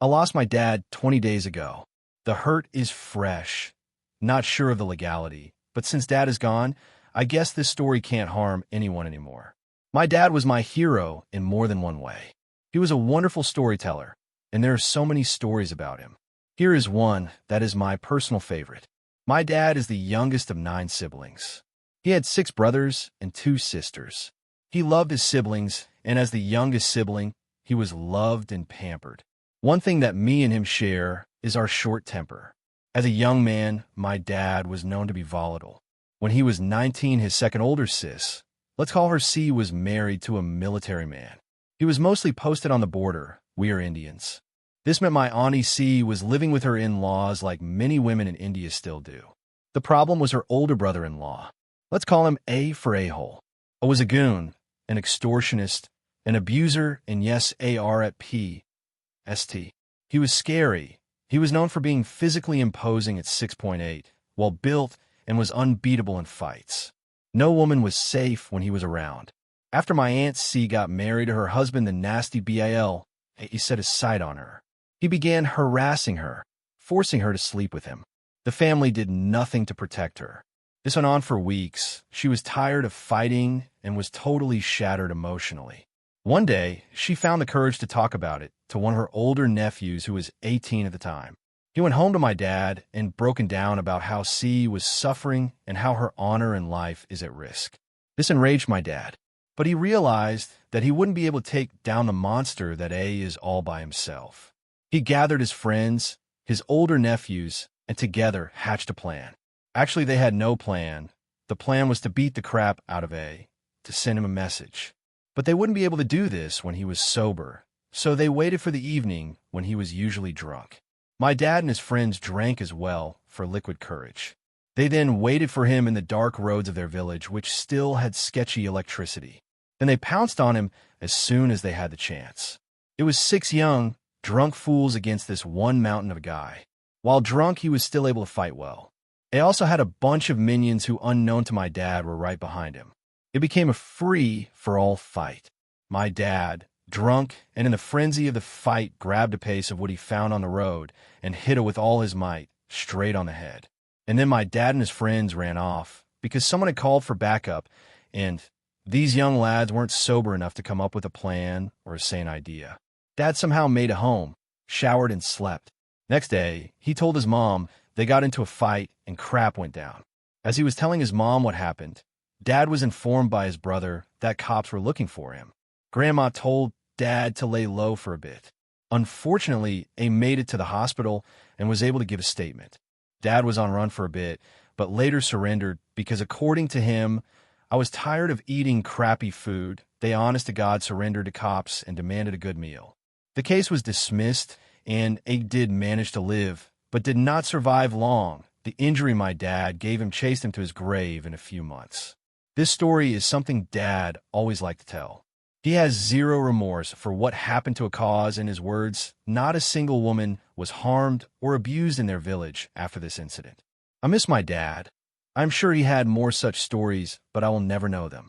I lost my dad 20 days ago. The hurt is fresh. Not sure of the legality, but since dad is gone, I guess this story can't harm anyone anymore. My dad was my hero in more than one way. He was a wonderful storyteller, and there are so many stories about him. Here is one that is my personal favorite. My dad is the youngest of 9 siblings. He had 6 brothers and 2 sisters. He loved his siblings, and as the youngest sibling, he was loved and pampered. One thing that me and him share is our short temper. As a young man, my dad was known to be volatile. When he was 19, his second older sis, let's call her C, was married to a military man. He was mostly posted on the border. We are Indians. This meant my Auntie C was living with her in-laws like many women in India still do. The problem was her older brother-in-law. Let's call him A for a-hole. A was a goon, an extortionist, an abuser, and yes, AR at P. St. He was scary. He was known for being physically imposing at 6.8, well-built, and was unbeatable in fights. No woman was safe when he was around. After my Aunt C got married to her husband, the nasty BIL, he set his sight on her. He began harassing her, forcing her to sleep with him. The family did nothing to protect her. This went on for weeks. She was tired of fighting and was totally shattered emotionally. One day, she found the courage to talk about it to one of her older nephews who was 18 at the time. He went home to my dad and broken down about how C was suffering and how her honor in life is at risk. This enraged my dad, but he realized that he wouldn't be able to take down the monster that A is all by himself. He gathered his friends, his older nephews, and together hatched a plan. Actually, they had no plan. The plan was to beat the crap out of A, to send him a message. But they wouldn't be able to do this when he was sober, so they waited for the evening when he was usually drunk. My dad and his friends drank as well for liquid courage. They then waited for him in the dark roads of their village, which still had sketchy electricity. Then they pounced on him as soon as they had the chance. It was 6 young, drunk fools against this one mountain of a guy. While drunk, he was still able to fight well. They also had a bunch of minions who, unknown to my dad, were right behind him. It became a free-for-all fight. My dad, drunk and in the frenzy of the fight, grabbed a piece of what he found on the road and hit it with all his might, straight on the head. And then my dad and his friends ran off because someone had called for backup, and these young lads weren't sober enough to come up with a plan or a sane idea. Dad somehow made it home, showered, and slept. Next day, he told his mom they got into a fight and crap went down. As he was telling his mom what happened, Dad was informed by his brother that cops were looking for him. Grandma told Dad to lay low for a bit. Unfortunately, A made it to the hospital and was able to give a statement. Dad was on run for a bit, but later surrendered because, according to him, I was tired of eating crappy food. They honest-to-God surrendered to cops and demanded a good meal. The case was dismissed, and A did manage to live, but did not survive long. The injury my dad gave him chased him to his grave in a few months. This story is something Dad always liked to tell. He has zero remorse for what happened to a cause. In his words, not a single woman was harmed or abused in their village after this incident. I miss my dad. I'm sure he had more such stories, but I will never know them.